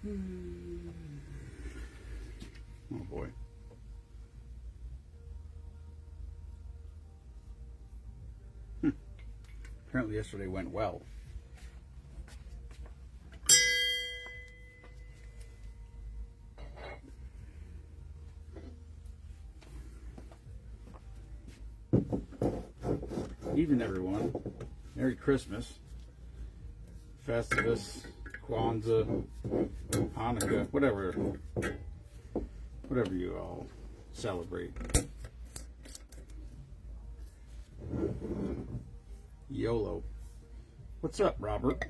Oh boy. Apparently yesterday went well. Evening, everyone. Merry Christmas, Festivus, Kwanzaa, Hanukkah, whatever you all celebrate. YOLO. What's up, Robert?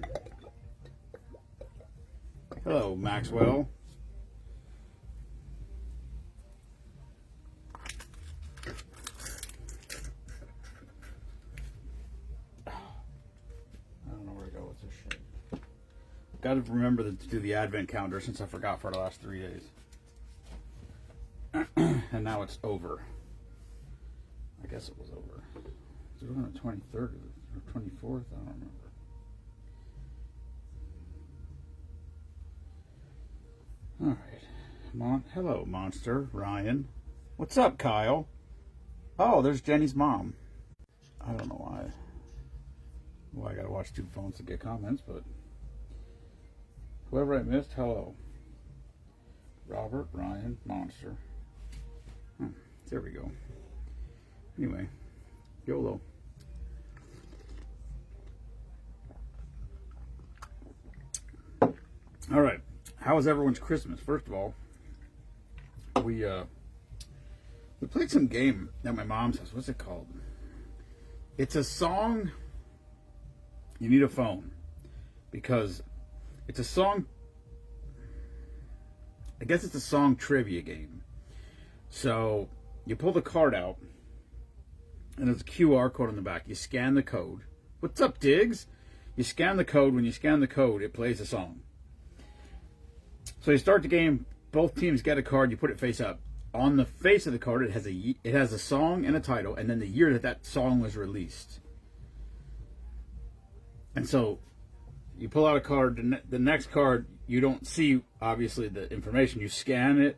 Hello, Maxwell. Got to remember to do the advent calendar since I forgot for the last 3 days. And now it's over. I guess it was over. Was it on the 23rd or 24th? I don't remember. Alright. Hello, Monster. Ryan. What's up, Kyle? Oh, there's Jenny's mom. I don't know why. Well, I gotta watch two phones to get comments, but... Whoever I missed, hello. Robert, Ryan, Monster. There we go. Anyway, YOLO. All right. How was everyone's Christmas? First of all, we played some game at my mom's house. What's it called? It's a song. You need a phone because it's a song. I guess it's a song trivia game. So you pull the card out, and there's a QR code on the back. You scan the code. What's up, Diggs? You scan the code. When you scan the code, it plays a song. So you start the game. Both teams get a card. You put it face up. On the face of the card, it has a song and a title, and then the year that song was released. And so you pull out a card. The next card, you don't see, obviously, the information. You scan it.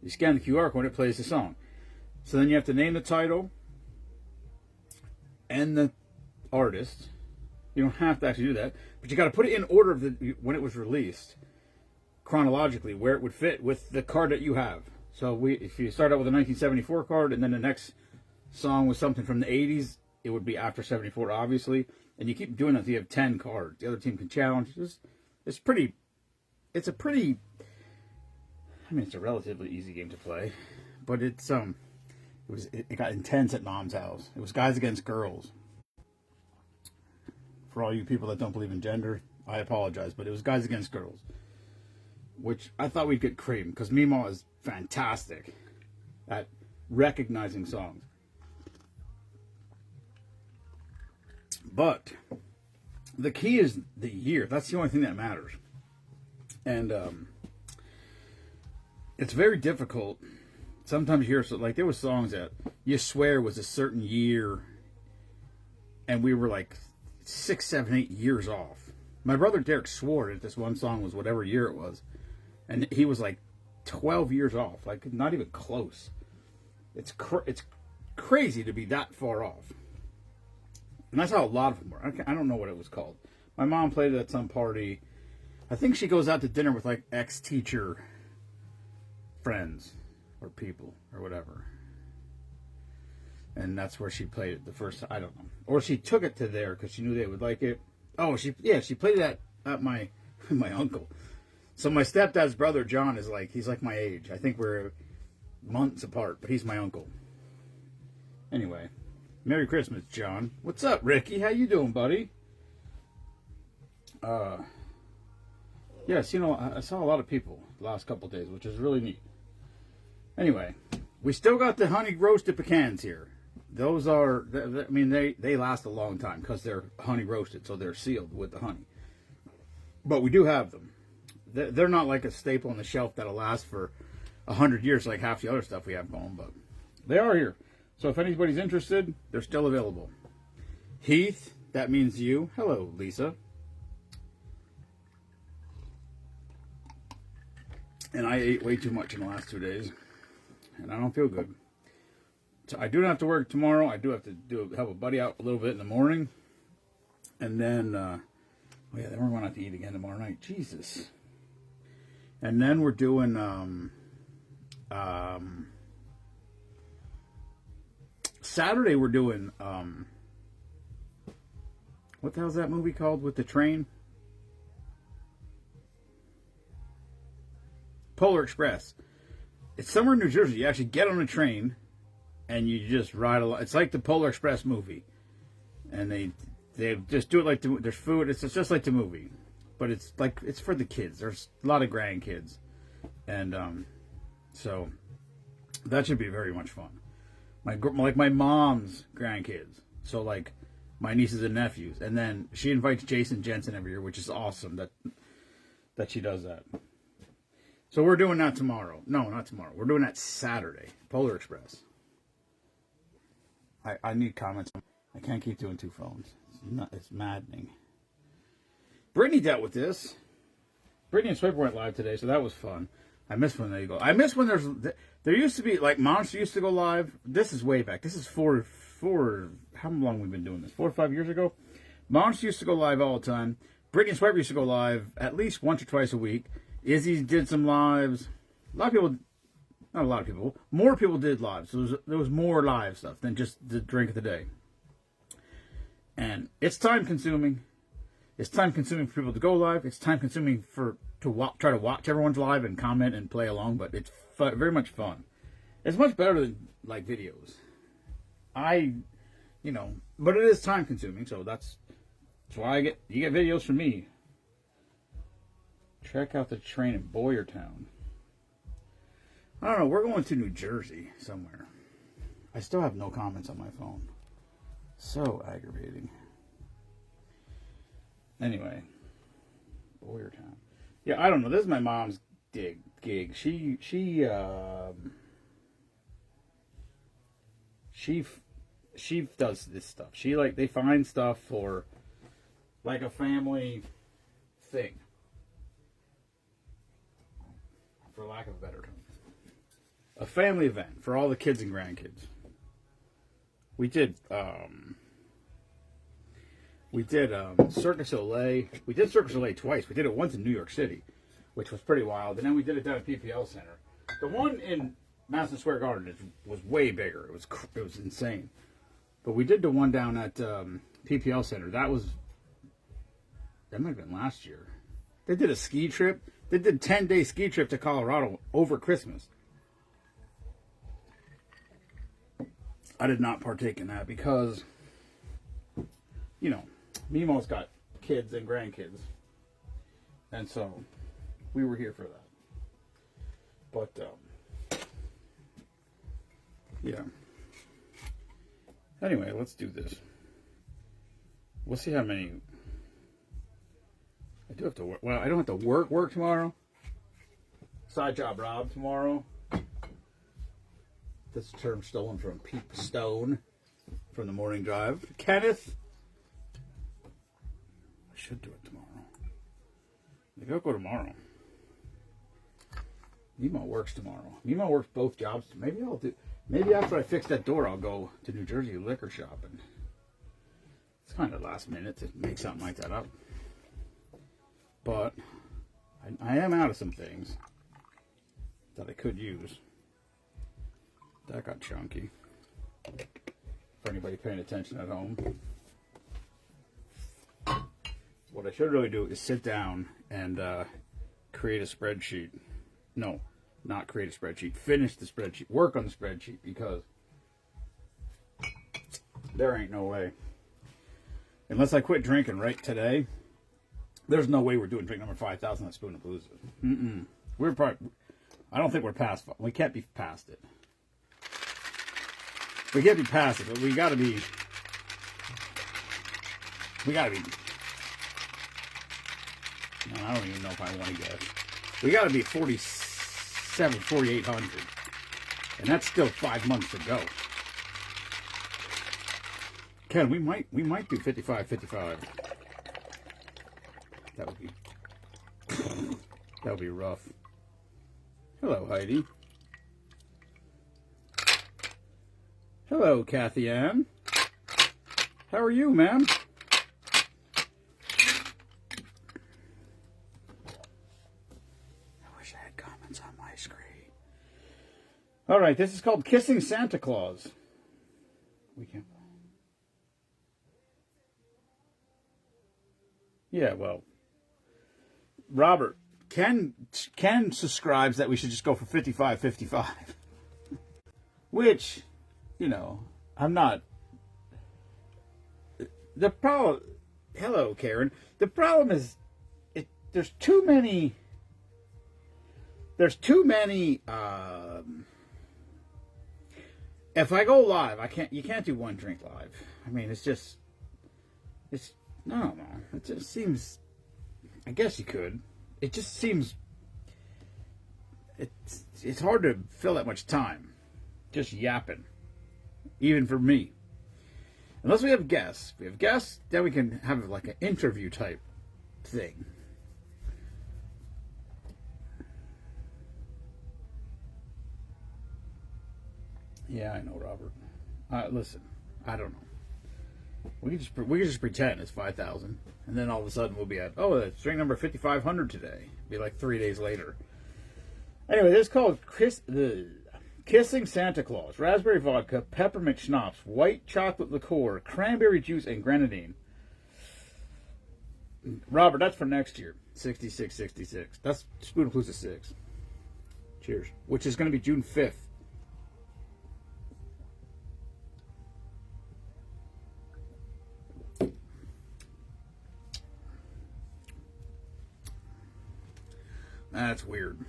You scan the QR code, it plays the song. So then you have to name the title and the artist. You don't have to actually do that. But you got to put it in order of when it was released, chronologically, where it would fit with the card that you have. So if you start out with a 1974 card, and then the next song was something from the 80s, it would be after 74, obviously. And you keep doing that until you have 10 cards. The other team can challenge. It's a relatively easy game to play, but it got intense at Mom's house. It was guys against girls. For all you people that don't believe in gender, I apologize, but it was guys against girls, which I thought we'd get cream because Meemaw is fantastic at recognizing songs. But the key is the year. That's the only thing that matters. And it's very difficult. Sometimes you hear, like, there was songs that you swear was a certain year, and we were like 6, 7, 8 years off. My brother Derek swore that this one song was whatever year it was, and he was like 12 years off, like not even close. It's crazy to be that far off. And that's how a lot of them were. I don't know what it was called. My mom played it at some party. I think she goes out to dinner with like ex-teacher friends or people or whatever. And that's where she played it the first time. I don't know. Or she took it to there because she knew they would like it. Oh, she played it at my uncle. So my stepdad's brother, John, he's like my age. I think we're months apart, but he's my uncle. Anyway, Merry Christmas, John. What's up, Ricky? How you doing, buddy? Yes, I saw a lot of people the last couple of days, which is really neat. Anyway, we still got the honey roasted pecans here. Those are, they last a long time because they're honey roasted, so they're sealed with the honey. But we do have them. They're not like a staple on the shelf that'll last for 100 years like half the other stuff we have going, but they are here. So if anybody's interested, they're still available. Heath, that means you. Hello, Lisa. And I ate way too much in the last 2 days. And I don't feel good. So I do not have to work tomorrow. I do have to help a buddy out a little bit in the morning. And then, then we're going out to eat again tomorrow night. Jesus. And then we're doing, Saturday we're doing, what the hell's that movie called with the train? Polar Express. It's somewhere in New Jersey. You actually get on a train and you just ride along. It's like the Polar Express movie. And they just do it like there's food. It's just like the movie. But it's like, it's for the kids. There's a lot of grandkids. And so that should be very much fun. My mom's grandkids. So like my nieces and nephews. And then she invites Jason Jensen every year, which is awesome that she does that. So we're doing that tomorrow. No, not tomorrow. We're doing that Saturday. Polar Express. I need comments. I can't keep doing two phones. It's maddening. Brittany dealt with this. Brittany and Swiper went live today, so that was fun. I miss when they go. I miss when there used to be, like, Monster used to go live. This is way back. This is four, how long we've been doing this? 4 or 5 years ago? Monster used to go live all the time. Brittany and Swiper used to go live at least once or twice a week. Izzy did some lives. Not a lot of people. More people did lives. So there was more live stuff than just the drink of the day. And it's time consuming. It's time consuming for people to go live. It's time consuming to try to watch everyone's live and comment and play along. But it's very much fun. It's much better than like videos. But it is time consuming. So that's why you get videos from me. Check out the train in Boyertown. I don't know. We're going to New Jersey somewhere. I still have no comments on my phone. So aggravating. Anyway, Boyertown. Yeah, I don't know. This is my mom's gig. She does this stuff. They find stuff for like a family thing. For lack of a better term. A family event for all the kids and grandkids. We did Circus Soleil. We did Circus Soleil twice. We did it once in New York City, which was pretty wild. And then we did it down at PPL Center. The one in Madison Square Garden was way bigger. It was insane. But we did the one down at PPL Center. That might have been last year. They did a ski trip. They did a 10-day ski trip to Colorado over Christmas. I did not partake in that because, Nemo's got kids and grandkids. And so we were here for that. But, yeah. Anyway, let's do this. We'll see how many. I do have to work. Well, I don't have to work tomorrow. Side job Rob tomorrow. This term stolen from Pete Stone from the Morning Drive. Kenneth. I should do it tomorrow. Maybe I'll go tomorrow. Nemo works tomorrow. Nemo works both jobs. Maybe after I fix that door, I'll go to New Jersey liquor shopping. It's kind of last minute to make something like that up. But I am out of some things that I could use. That got chunky. For anybody paying attention at home. What I should really do is sit down and create a spreadsheet. No, not create a spreadsheet. Finish the spreadsheet. Work on the spreadsheet because there ain't no way. Unless I quit drinking right today, there's no way we're doing drink number 5,000 at Spoon of Blues. I don't think we're past. We can't be past it. We can't be past it, but we gotta be. No, I don't even know if I want to guess. We gotta be 4,800. And that's still 5 months to go. Ken, we might do 55. That would be rough. Hello, Heidi. Hello, Kathy Ann. How are you, ma'am? I wish I had comments on my screen. All right, this is called Kissing Santa Claus. We can't. Yeah, well, Robert, Ken subscribes that we should just go for 55-55. Which, you know, I'm not. The problem. Hello, Karen. The problem is, there's too many. There's too many. If I go live, I can't. You can't do one drink live. I mean, it's just. It's. I don't know. It just seems. I guess you could. It just seems. It's hard to fill that much time, just yapping, even for me. Unless we have guests. If we have guests, then we can have like an interview type thing. Yeah, I know, Robert. Listen, I don't know. We can just pretend it's 5,000, and then all of a sudden we'll be at it's drink number 5,500 today. Be like 3 days later. Anyway, this is called Kissing Santa Claus. Raspberry vodka, peppermint schnapps, white chocolate liqueur, cranberry juice, and grenadine. Robert, that's for next year. 6666. That's Spoonapalooza 6. Cheers. Which is going to be June 5th. That's weird.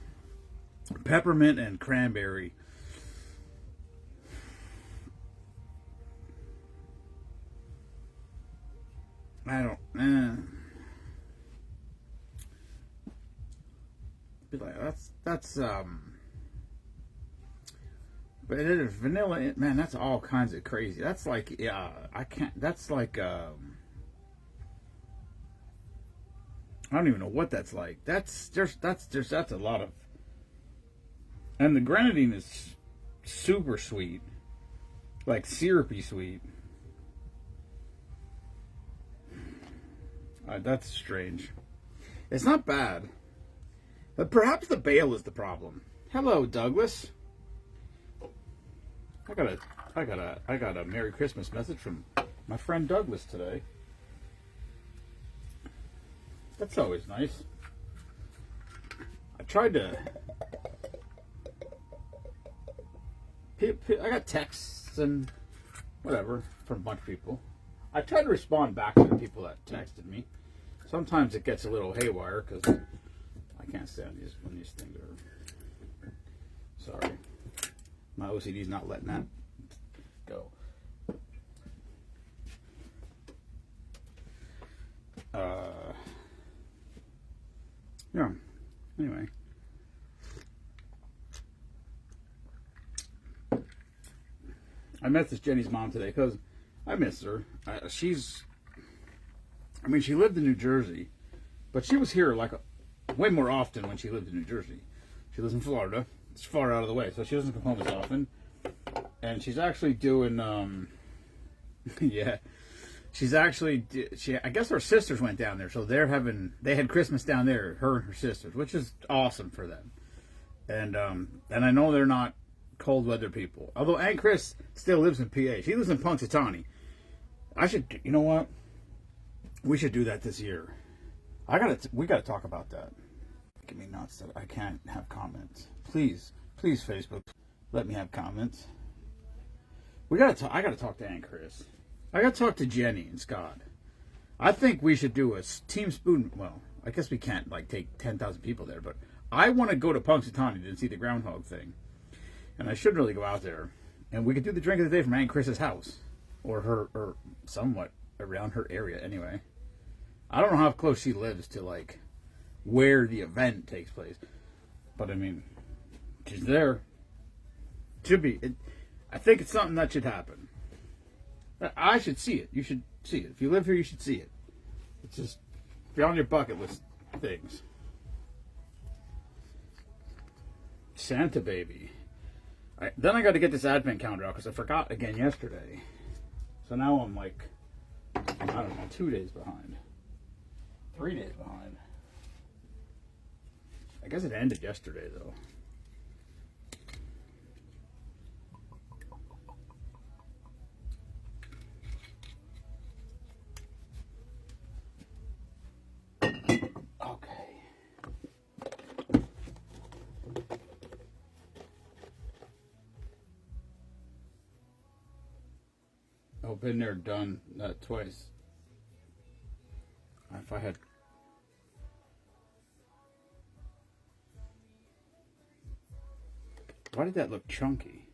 Peppermint and cranberry. I don't. Be like that's. But it is vanilla. Man, that's all kinds of crazy. That's like I can't. That's like I don't even know what that's like. That's a lot of. And the grenadine is super sweet, like syrupy sweet. That's strange. It's not bad, but perhaps the bale is the problem. Hello, Douglas. I got a Merry Christmas message from my friend Douglas today. That's always nice. I tried to. I got texts and whatever from a bunch of people. I tried to respond back to the people that texted me. Sometimes it gets a little haywire because I can't stand these when these things are. Sorry, my OCD's not letting that go. Yeah. Anyway. I messaged Jenny's mom today because I miss her. She lived in New Jersey, but she was here like way more often when she lived in New Jersey. She lives in Florida. It's far out of the way, so she doesn't come home as often. And she's actually doing, yeah. I guess her sisters went down there, so they had Christmas down there, her and her sisters, which is awesome for them. And I know they're not cold weather people. Although Aunt Chris still lives in PA. She lives in Punxsutawney. You know what? We should do that this year. We gotta talk about that. Give me nuts that I can't have comments. Please, Facebook, let me have comments. I gotta talk to Aunt Chris. I gotta talk to Jenny and Scott. I think we should do a Team Spoon. Well, I guess we can't take 10,000 people there, but I want to go to Punxsutawney to see the groundhog thing, and I should really go out there. And we could do the drink of the day from Aunt Chris's house, or somewhat around her area. Anyway, I don't know how close she lives to where the event takes place, but I mean, she's there. Should be. I think it's something that should happen. I should see it. You should see it. If you live here, you should see it. It's just be on your bucket list things. Santa Baby. Then I got to get this advent calendar out because I forgot again yesterday. So now I'm like, I don't know, 2 days behind. 3 days behind. I guess it ended yesterday though. Oh, been there, done that twice. If I had... Why did that look chunky?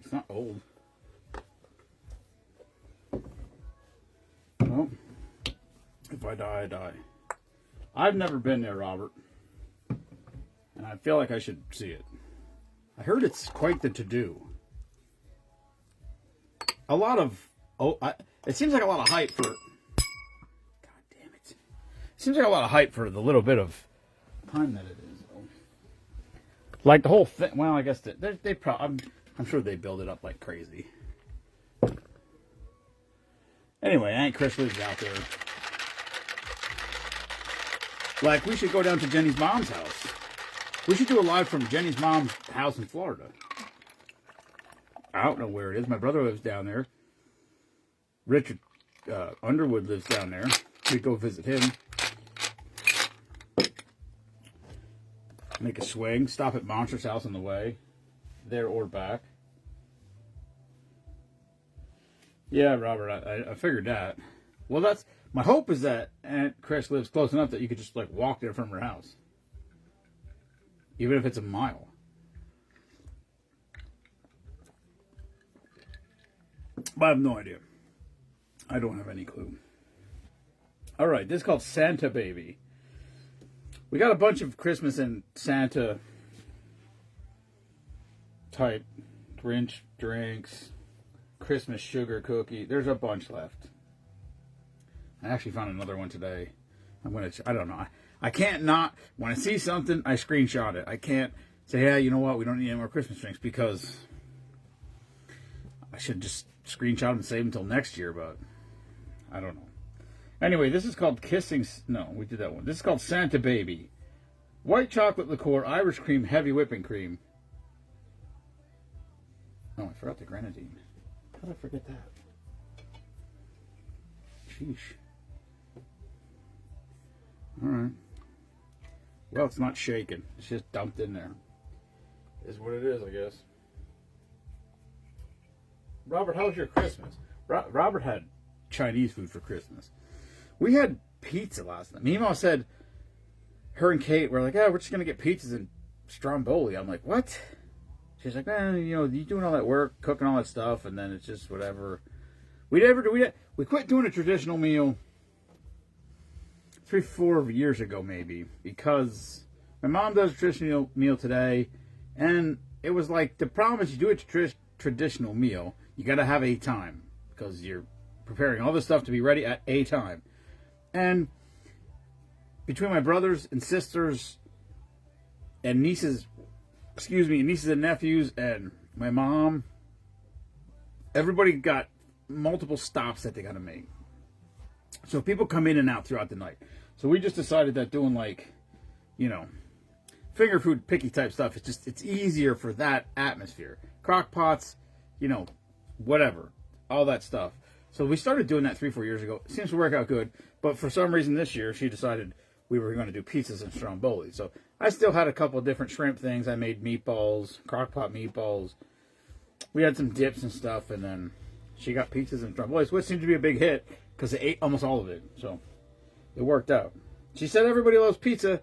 It's not old. Well, if I die, I die. I've never been there, Robert. And I feel like I should see it. I heard it's quite the to-do. A lot of... it seems like a lot of hype for... God damn it. It seems like a lot of hype for the little bit of time that it is. Like the whole thing... Well, I guess they probably... I'm sure they build it up like crazy. Anyway, Aunt Chris lives out there. Like, we should go down to Jenny's mom's house. We should do a live from Jenny's mom's house in Florida. I don't know where it is. My brother lives down there. Richard Underwood lives down there. We'd go visit him. Make a swing. Stop at Monster's house on the way. There or back. Yeah, Robert, I figured that. Well, that's... My hope is that Aunt Chris lives close enough that you could just, like, walk there from her house. Even if it's a mile. But I have no idea. I don't have any clue. Alright, this is called Santa Baby. We got a bunch of Christmas and Santa type Grinch drinks, Christmas sugar cookie. There's a bunch left. I actually found another one today. I don't know. I can't not, when I see something, I screenshot it. I can't say, yeah, you know what, we don't need any more Christmas drinks, because I should just screenshot them and save them until next year, but I don't know. Anyway, this is called No, we did that one. This is called Santa Baby. White chocolate liqueur, Irish cream, heavy whipping cream. Oh, I forgot the grenadine. How did I forget that? Sheesh. Alright. Well, it's not shaken. It's just dumped in there. Is what it is, I guess. Robert, how was your Christmas? Robert had Chinese food for Christmas. We had pizza last night. Mimo said, her and Kate were like, yeah, we're just going to get pizzas in Stromboli. I'm like, what? She's like, you doing all that work, cooking all that stuff, and then it's just whatever. We quit doing a traditional meal 3-4 years ago, maybe, because my mom does a traditional meal today, and it was like, the problem is you do a traditional meal, you got to have a time, because you're preparing all this stuff to be ready at a time. And between my brothers and sisters and nieces and nephews and my mom, everybody got multiple stops that they got to make. So people come in and out throughout the night. So we just decided that doing, like, finger food picky type stuff, it's easier for that atmosphere. Crock pots, whatever, all that stuff. So we started doing that 3-4 years ago. It seems to work out good. But for some reason this year, she decided we were going to do pizzas and Stromboli. So I still had a couple of different shrimp things. I made meatballs, crock pot meatballs. We had some dips and stuff. And then she got pizzas and Stromboli, which seemed to be a big hit because they ate almost all of it. So it worked out. She said everybody loves pizza.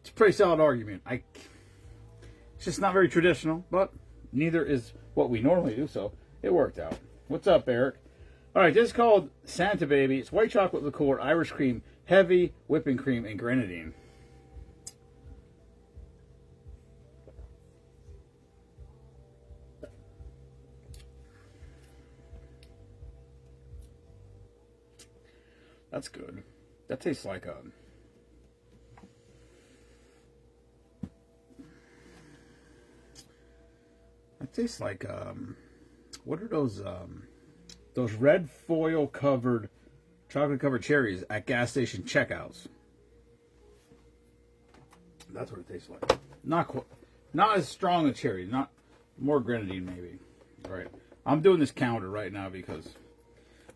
It's a pretty solid argument. It's just not very traditional, but neither is what we normally do. So it worked out. What's up, Eric? All right, this is called Santa Baby. It's white chocolate liqueur, Irish cream, heavy whipping cream, and grenadine. That's good. That tastes like tastes like what are those red foil covered, chocolate covered cherries at gas station checkouts? That's what it tastes like. Not as strong as cherry, not more grenadine maybe. All right, I'm doing this counter right now because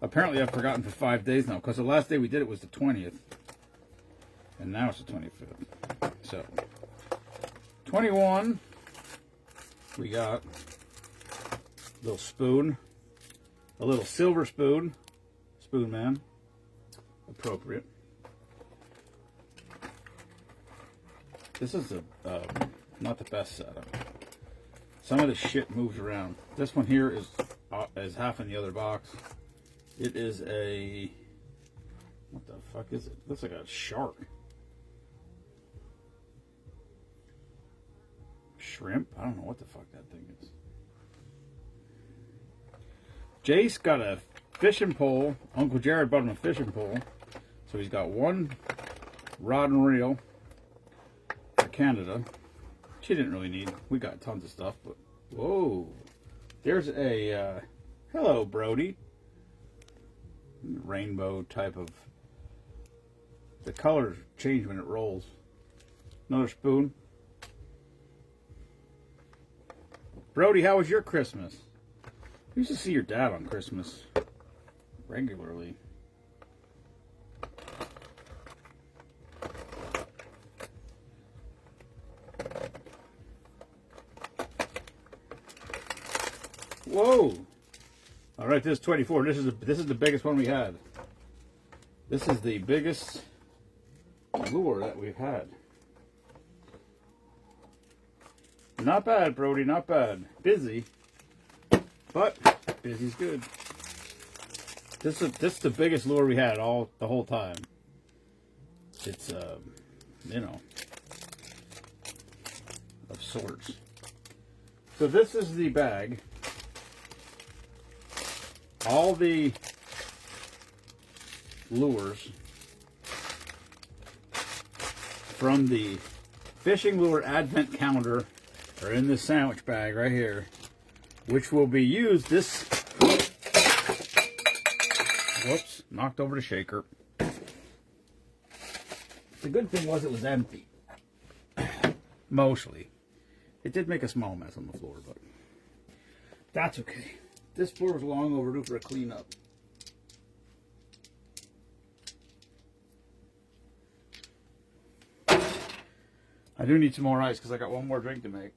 apparently I've forgotten for 5 days now. Because the last day we did it was the 20th, and now it's the 25th. So 21. We got a little spoon, a little silver spoon, Spoon Man, appropriate. This is not the best setup. Some of the shit moves around. This one here is half in the other box. It is a, what the fuck is it? Looks like a shark. Shrimp? I don't know what the fuck that thing is. Jace got a fishing pole. Uncle Jared bought him a fishing pole. So he's got one rod and reel for Canada. She didn't really need. We got tons of stuff, but whoa. There's a hello, Brody. Rainbow type of. The colors change when it rolls. Another spoon. Brody, how was your Christmas? I used to see your dad on Christmas regularly. Whoa! All right, this is 24. This is the biggest one we had. This is the biggest lure that we've had. Not bad, Brody, not bad. Busy, but busy's good. This is the biggest lure we had the whole time. It's you know, of sorts. So this is the bag. All the lures from the fishing lure advent calendar are in this sandwich bag right here, which will be used this. Whoops, knocked over the shaker. The good thing was it was empty. Mostly. It did make a small mess on the floor, but that's okay. This floor was long overdue for a cleanup. I do need some more ice because I got one more drink to make.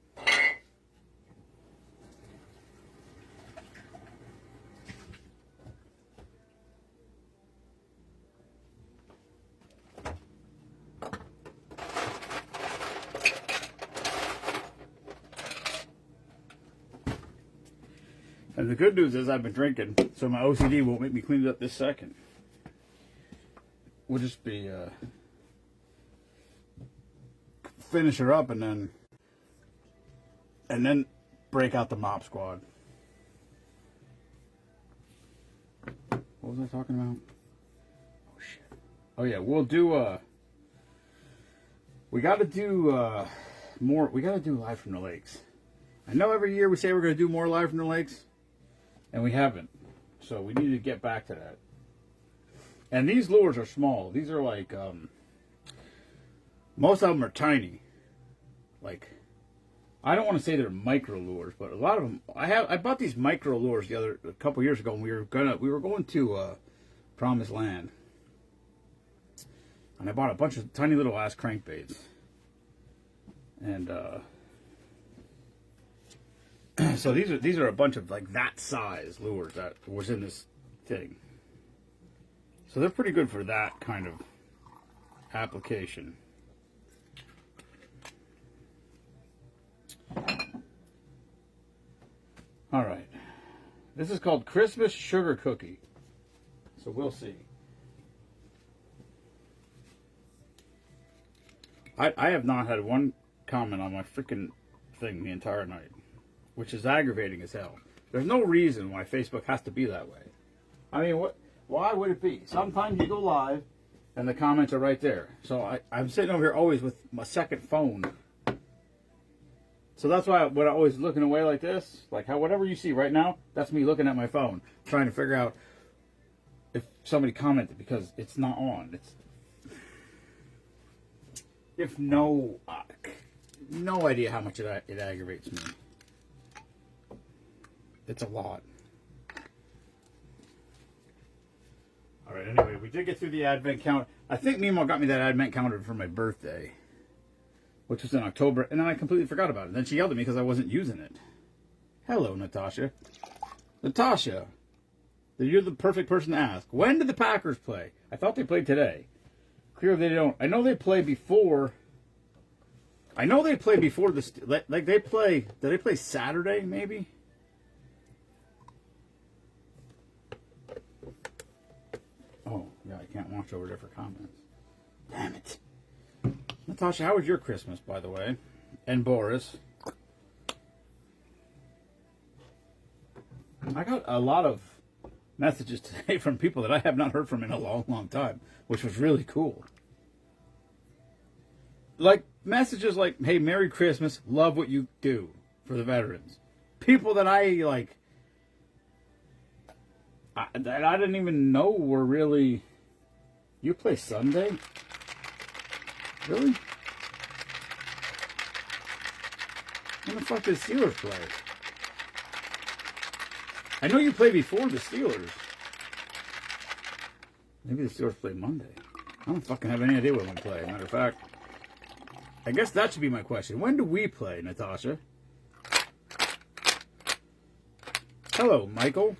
And the good news is I've been drinking, so my OCD won't make me clean it up this second. We'll just be finish her up and then break out the mop squad. What was I talking about? Oh shit. Oh yeah, we'll do we gotta do more. We gotta do Live from the Lakes. I know every year we say we're gonna do more Live from the Lakes, and we haven't. So we need to get back to that. And these lures are small. These are like most of them are tiny. Like, I don't want to say they're micro lures, but a lot of them. I bought these micro lures a couple years ago, and we were going to Promised Land, and I bought a bunch of tiny little ass crankbaits, and so these are a bunch of like that size lures that was in this thing. So they're pretty good for that kind of application. All right. This is called Christmas Sugar Cookie. So we'll see. I have not had one comment on my freaking thing the entire night, which is aggravating as hell. There's no reason why Facebook has to be that way. I mean, why would it be? Sometimes you go live and the comments are right there. So I'm sitting over here always with my second phone So that's why when I always looking away like this, like how whatever you see right now, that's me looking at my phone, trying to figure out if somebody commented because it's not on. It's if no idea how much it aggravates me. It's a lot. All right. Anyway, we did get through the advent count. I think Mimo got me that advent calendar for my birthday, which was in October, and then I completely forgot about it. Then she yelled at me because I wasn't using it. Hello, Natasha. Natasha, you're the perfect person to ask. When did the Packers play? I thought they played today. Clearly they don't. I know they play before. I know they play before the like they play. Did they play Saturday? Maybe. Oh yeah, I can't watch over different comments. Damn it. Natasha, how was your Christmas, by the way? And Boris. I got a lot of messages today from people that I have not heard from in a long, long time, which was really cool. Like, messages like, hey, Merry Christmas, love what you do for the veterans. People that I, like, that I didn't even know were really... You play Sunday? Really? When the fuck did Steelers play? I know you play before the Steelers. Maybe the Steelers play Monday. I don't fucking have any idea when we play. Matter of fact, I guess that should be my question. When do we play, Natasha? Hello, Michael.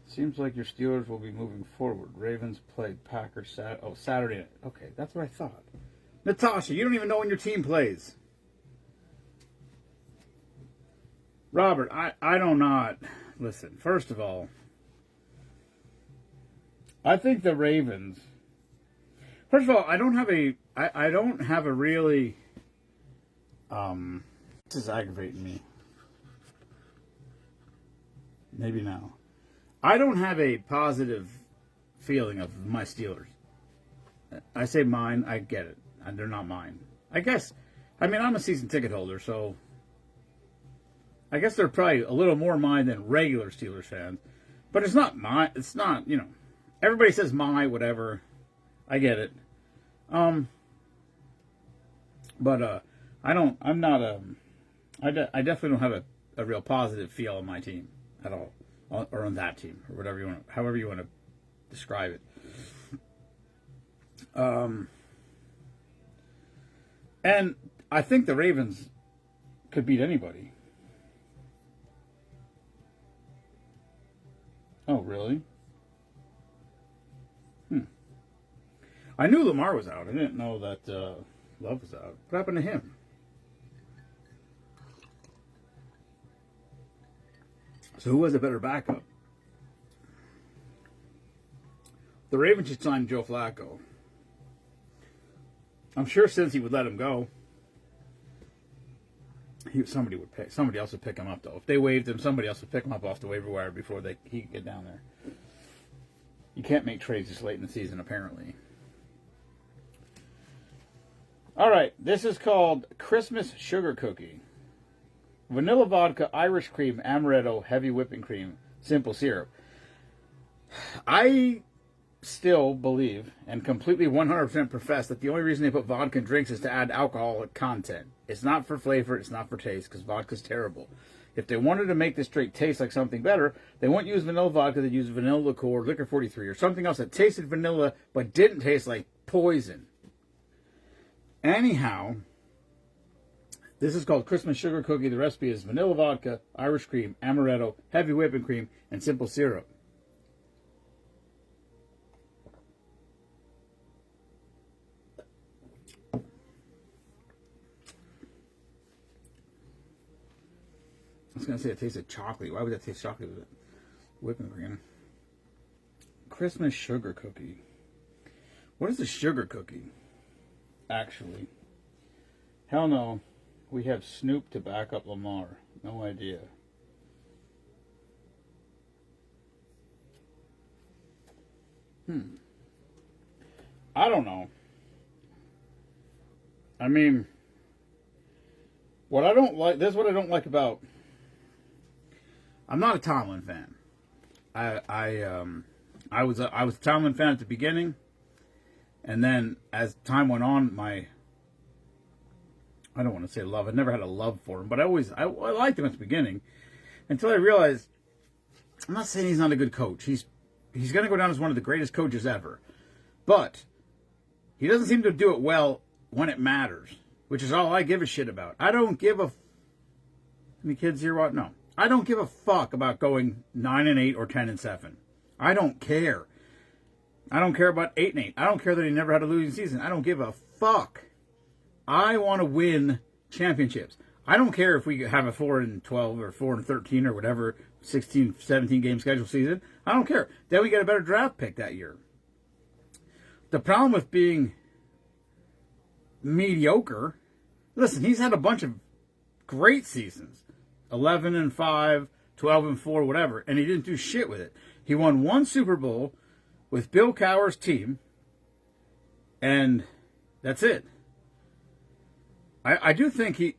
Seems like your Steelers will be moving forward. Ravens played Packers Saturday night. Okay, that's what I thought. Natasha, you don't even know when your team plays. Robert, I don't not. Listen, first of all, I think the Ravens. First of all, I don't have a really. This is aggravating me. Maybe now. I don't have a positive feeling of my Steelers. I say mine, I get it. And they're not mine. I guess, I mean, I'm a season ticket holder, so I guess they're probably a little more mine than regular Steelers fans. But it's not mine. It's not, you know, everybody says my, whatever. I get it. But I definitely don't have a real positive feel on my team at all. Or on that team, or whatever you want, however you want to describe it. And I think the Ravens could beat anybody. Oh, really? I knew Lamar was out. I didn't know that Love was out. What happened to him? So who was a better backup? The Ravens should sign Joe Flacco. I'm sure since he would let him go, somebody else would pick him up though. If they waived him, somebody else would pick him up off the waiver wire before he could get down there. You can't make trades this late in the season, apparently. All right, this is called Christmas Sugar Cookie. Vanilla vodka, Irish cream, amaretto, heavy whipping cream, simple syrup. I still believe and completely 100% profess that the only reason they put vodka in drinks is to add alcoholic content. It's not for flavor, it's not for taste, because vodka's terrible. If they wanted to make this drink taste like something better, they wouldn't use vanilla vodka, they'd use vanilla liqueur, Liquor 43, or something else that tasted vanilla but didn't taste like poison. Anyhow, this is called Christmas Sugar Cookie. The recipe is vanilla vodka, Irish cream, amaretto, heavy whipping cream, and simple syrup. I was going to say it tasted chocolate. Why would that taste chocolate with whipping cream? Christmas Sugar Cookie. What is a sugar cookie, actually? Hell no. We have Snoop to back up Lamar. No idea. I don't know. I mean, what I don't like, this is what I don't like about, I'm not a Tomlin fan. I was a Tomlin fan at the beginning, and then as time went on, I don't want to say love. I never had a love for him, but I liked him at the beginning until I realized, I'm not saying he's not a good coach. He's going to go down as one of the greatest coaches ever, but he doesn't seem to do it well when it matters, which is all I give a shit about. I don't give a. Any kids here? What? No. I don't give a fuck about going 9-8 or 10-7. I don't care. I don't care about 8-8. I don't care that he never had a losing season. I don't give a fuck. I want to win championships. I don't care if we have a 4-12 or 4-13 or whatever 16, 17 game schedule season. I don't care. Then we get a better draft pick that year. The problem with being mediocre, listen, he's had a bunch of great seasons. 11-5, 12-4, whatever, and he didn't do shit with it. He won one Super Bowl with Bill Cowher's team, and that's it. I do think the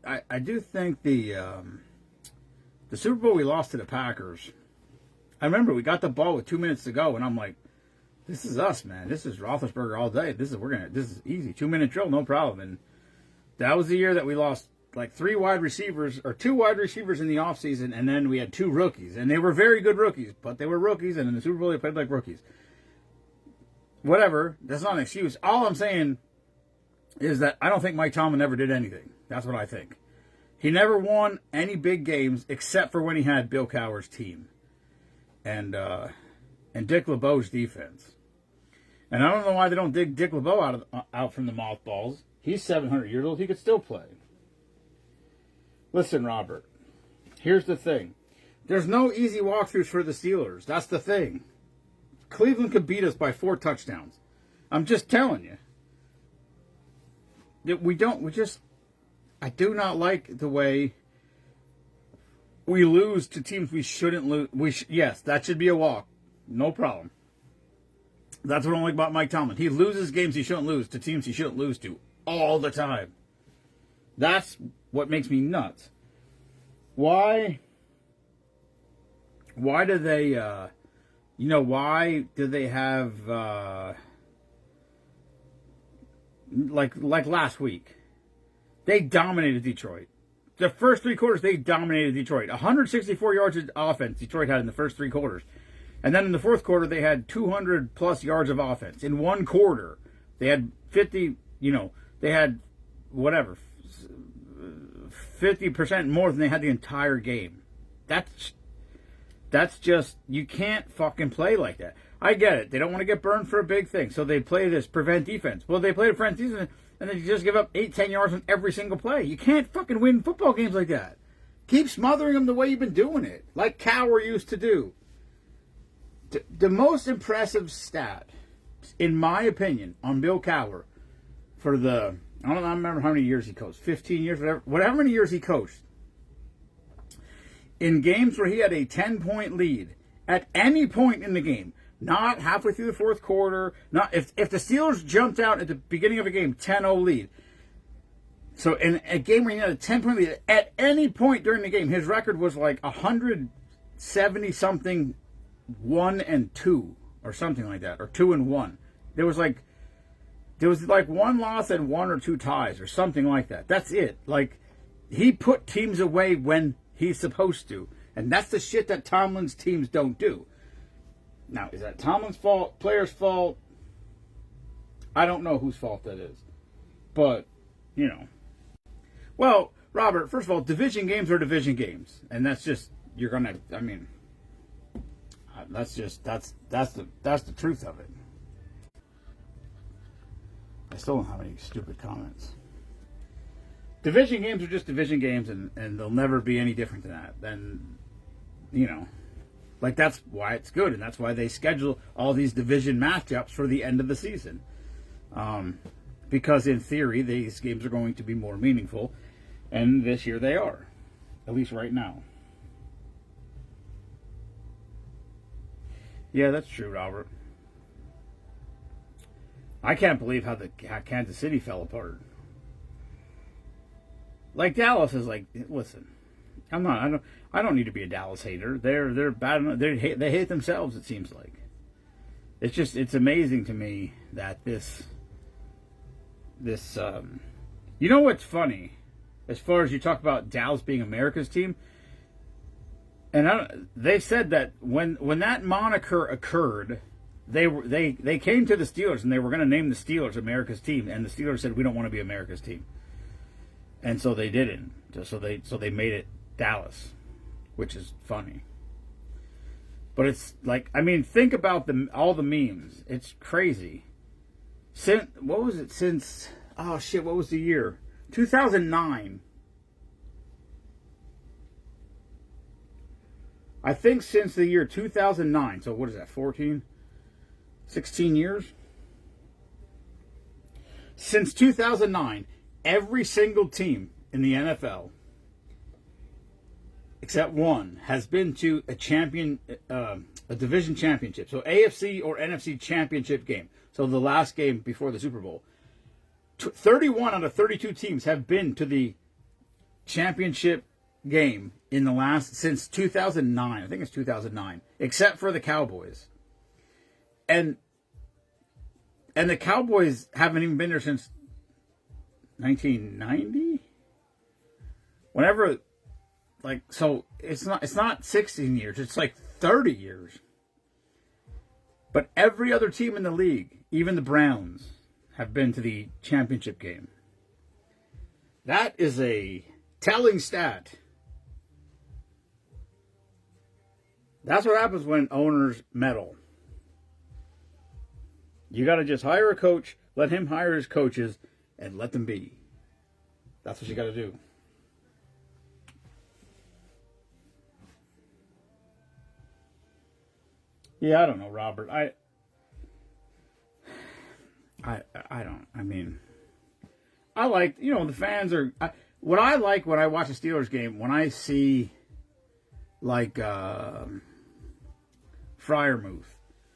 Super Bowl we lost to the Packers. I remember we got the ball with 2 minutes to go, and I'm like, "This is us, man. This is Roethlisberger all day. This is easy. 2-minute drill, no problem." And that was the year that we lost like 2 wide receivers in the offseason, and then we had 2 rookies. And they were very good rookies, but they were rookies, and in the Super Bowl they played like rookies. Whatever, that's not an excuse. All I'm saying is that I don't think Mike Tomlin ever did anything. That's what I think. He never won any big games except for when he had Bill Cowher's team and Dick LeBeau's defense. And I don't know why they don't dig Dick LeBeau out from the mothballs. He's 700 years old. He could still play. Listen, Robert, here's the thing. There's no easy walkthroughs for the Steelers. That's the thing. Cleveland could beat us by 4 touchdowns. I'm just telling you. I do not like the way we lose to teams we shouldn't lose. Yes, that should be a walk. No problem. That's what I don't like about Mike Tomlin. He loses games he shouldn't lose to teams he shouldn't lose to all the time. That's what makes me nuts. Why do they, why do they have, like last week, they dominated Detroit. The first 3 quarters, they dominated Detroit. 164 yards of offense Detroit had in the first 3 quarters. And then in the fourth quarter, they had 200-plus yards of offense. In one quarter, they had 50, they had whatever, 50% more than they had the entire game. That's just, you can't fucking play like that. I get it. They don't want to get burned for a big thing, so they play this prevent defense. Well, they play prevent defense, and then you just give up 8-10 yards on every single play. You can't fucking win football games like that. Keep smothering them the way you've been doing it, like Cowher used to do. The most impressive stat, in my opinion, on Bill Cowher for I don't remember how many years he coached, 15 years, whatever many years he coached. In games where he had a 10-point lead, at any point in the game, not halfway through the fourth quarter, not if the Steelers jumped out at the beginning of a game, 10-0 lead. So in a game where he had a 10-point lead, at any point during the game, his record was like 170-something, 1-2, or something like that, or 2-1. There was like 1 loss and 1 or 2 ties, or something like that. That's it. Like, he put teams away when he's supposed to. And that's the shit that Tomlin's teams don't do. Now, is that Tomlin's fault? Players' fault? I don't know whose fault that is. But, Well, Robert, first of all, division games are division games. And that's just, that's the truth of it. I still don't have any stupid comments. Division games are just division games, and they'll never be any different than that. Then, that's why it's good, and that's why they schedule all these division matchups for the end of the season. Because in theory, these games are going to be more meaningful, and this year they are, at least right now. Yeah, that's true, Robert. I can't believe how Kansas City fell apart. Like Dallas is like, listen, I'm not. I don't need to be a Dallas hater. They're bad enough. They hate themselves. It seems like. It's amazing to me that this. You know what's funny, as far as you talk about Dallas being America's team, and they said that when that moniker occurred, they came to the Steelers and they were going to name the Steelers America's team, and the Steelers said we don't want to be America's team, and so they didn't. So they made it Dallas, which is funny. But it's like, I mean, think about all the memes. It's crazy. What was it since? Oh shit! What was the year? 2009. I think since the year 2009. So what is that? 14, 16 years. Since 2009, every single team in the NFL, except one, has been to a division championship. So AFC or NFC championship game. So the last game before the Super Bowl. 31 out of 32 teams have been to the championship game since 2009. I think it's 2009, except for the Cowboys. And the Cowboys haven't even been there since 1990. Whenever, like, so it's not 16 years. It's like 30 years. But every other team in the league, even the Browns, have been to the championship game. That is a telling stat. That's what happens when owners meddle. You got to just hire a coach, let him hire his coaches, and let them be. That's what you got to do. Yeah, I don't know, Robert. I don't. I mean, I like, the fans are. What I like when I watch a Steelers game, when I see, like, Freiermuth.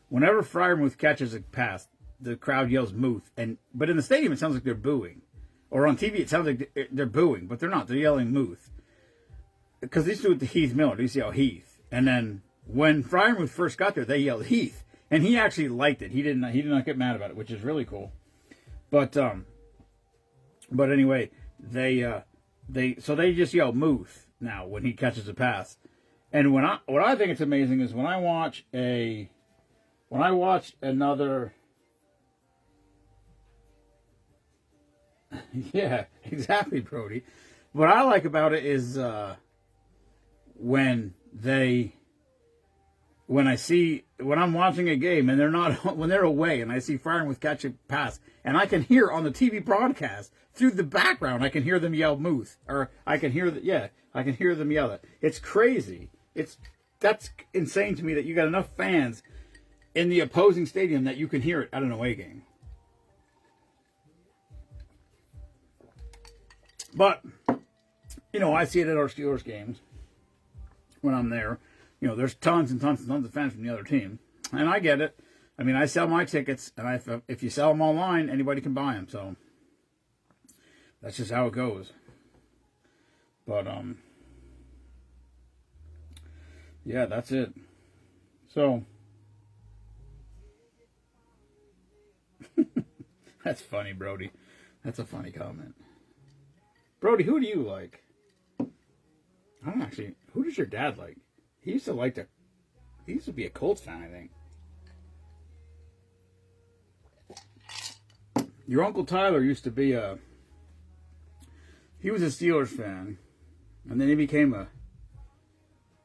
Whenever Freiermuth catches a pass, the crowd yells "Muth," but in the stadium it sounds like they're booing, or on TV it sounds like they're booing, but they're not. They're yelling "Muth," because they used to do it to Heath Miller. They used to yell Heath, and then when Freiermuth first got there, they yelled Heath. And he actually liked it. He did not get mad about it, which is really cool. But anyway, they just yell "Muth" now when he catches a pass. And what I think it's amazing is when I watch another. Yeah, exactly, Brody. What I like about it is when I'm watching a game and when they're away and I see Freiermuth catch a pass and I can hear on the TV broadcast through the background, I can hear them yell "Muth," or I can hear them yell it. It's crazy. That's insane to me that you got enough fans in the opposing stadium that you can hear it at an away game. But I see it at our Steelers games when I'm there. There's tons and tons and tons of fans from the other team. And I get it. I mean, I sell my tickets, and if you sell them online, anybody can buy them. So that's just how it goes. But, yeah, that's it. So, that's funny, Brody. That's a funny comment. Brody, who do you like? Who does your dad like? He used to be a Colts fan, I think. Your Uncle Tyler used to be he was a Steelers fan, and then he became a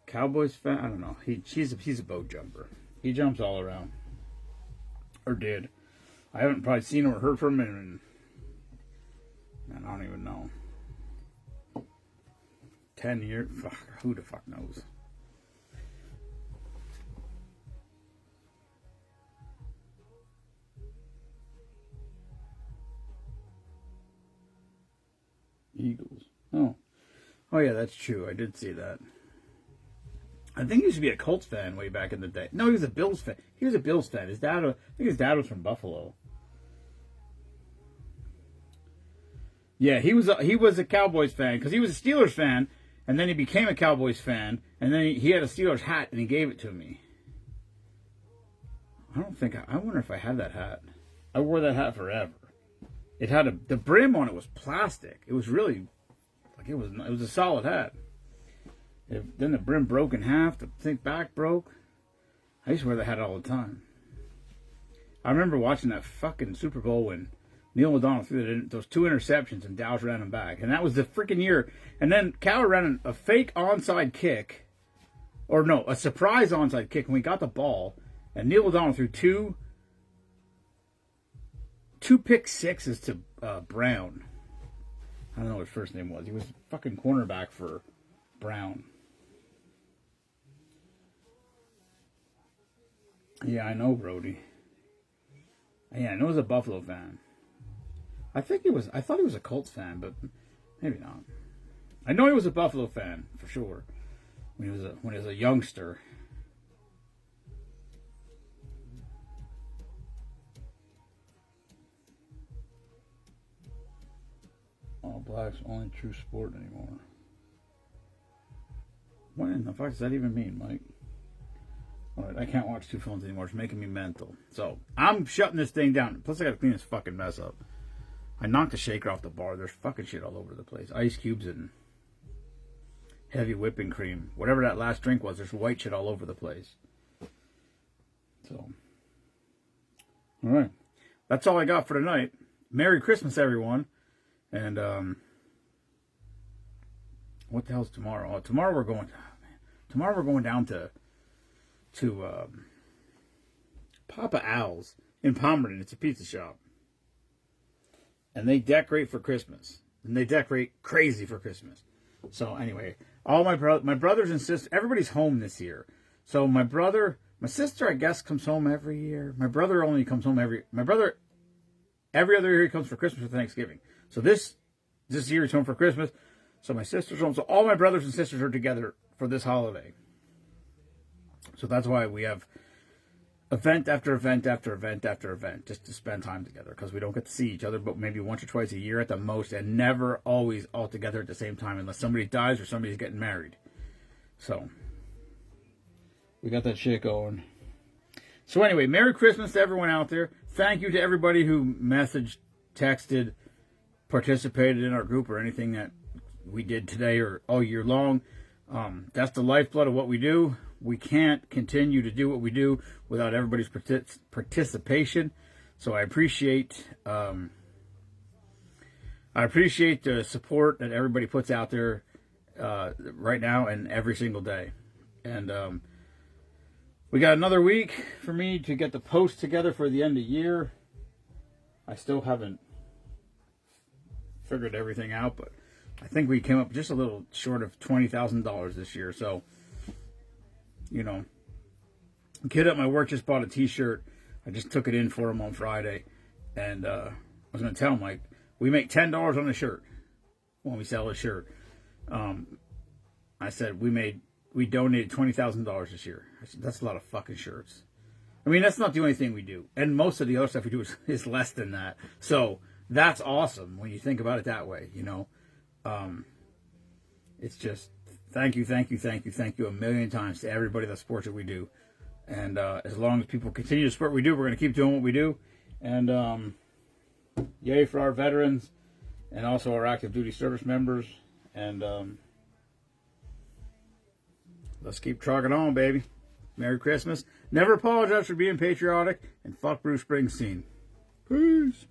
Cowboys fan. I don't know. He's a boat jumper. He jumps all around. Or did. I haven't probably seen him or heard from him and I don't even know. 10 years? Fuck, who the fuck knows? Eagles. Oh yeah, that's true. I did see that. I think he used to be a Colts fan way back in the day. No, he was a Bills fan. He was a Bills fan. I think his dad was from Buffalo. Yeah, he was a Cowboys fan because he was a Steelers fan, and then he became a Cowboys fan, and then he had a Steelers hat and he gave it to me. I wonder if I had that hat. I wore that hat forever. It had the brim on it was plastic. It was really like it was a solid hat. Then the brim broke in half. The thing back broke. I used to wear that hat all the time. I remember watching that fucking Super Bowl when Neil O'Donnell threw those 2 interceptions and Dallas ran him back. And that was the freaking year. And then Cowher ran a fake onside kick. Or no, a surprise onside kick. And we got the ball. And Neil O'Donnell threw two pick sixes to Brown. I don't know what his first name was. He was fucking cornerback for Brown. Yeah, I know, Brody. Yeah, I know he was a Buffalo fan. I thought he was a Colts fan, but maybe not. I know he was a Buffalo fan for sure when he was a youngster. All Black's only true sport anymore. What in the fuck does that even mean, Mike? Alright, I can't watch 2 phones anymore. It's making me mental. So, I'm shutting this thing down. Plus, I gotta clean this fucking mess up. I knocked the shaker off the bar. There's fucking shit all over the place. Ice cubes and heavy whipping cream. Whatever that last drink was, there's white shit all over the place. So, alright. That's all I got for tonight. Merry Christmas, everyone. And, what the hell's tomorrow? Oh, tomorrow we're going down to Papa Al's in Palmerton. It's a pizza shop. And they decorate for Christmas. And they decorate crazy for Christmas. So anyway, all my brothers and sisters, everybody's home this year. So my sister, I guess, comes home every year. My brother only comes home every other year he comes for Christmas or Thanksgiving. So this year he's home for Christmas. So my sister's home. So all my brothers and sisters are together for this holiday. So that's why we have event after event after event after event, just to spend time together, because we don't get to see each other but maybe once or twice a year at the most, and never always all together at the same time unless somebody dies or somebody's getting married. So we got that shit going. So anyway, Merry Christmas to everyone out there. Thank you to everybody who messaged, texted, participated in our group or anything that we did today or all year long. That's the lifeblood of what we do. We can't continue to do what we do without everybody's participation. So I appreciate the support that everybody puts out there right now and every single day. And we got another week for me to get the post together for the end of the year. I still haven't figured everything out, but I think we came up just a little short of $20,000 this year. So, you know, a kid at my work just bought a t-shirt. I just took it in for him on Friday. And I was going to tell him, like, we make $10 on a shirt when we sell a shirt. I said, we donated $20,000 this year. I said, that's a lot of fucking shirts. I mean, that's not the only thing we do. And most of the other stuff we do is less than that. So that's awesome when you think about it that way, you know. It's just thank you a million times to everybody that supports what we do. And as long as people continue to support what we do, we're going to keep doing what we do. And yay for our veterans and also our active duty service members. And let's keep trucking on, baby. Merry Christmas. Never apologize for being patriotic. And fuck Bruce Springsteen. Peace.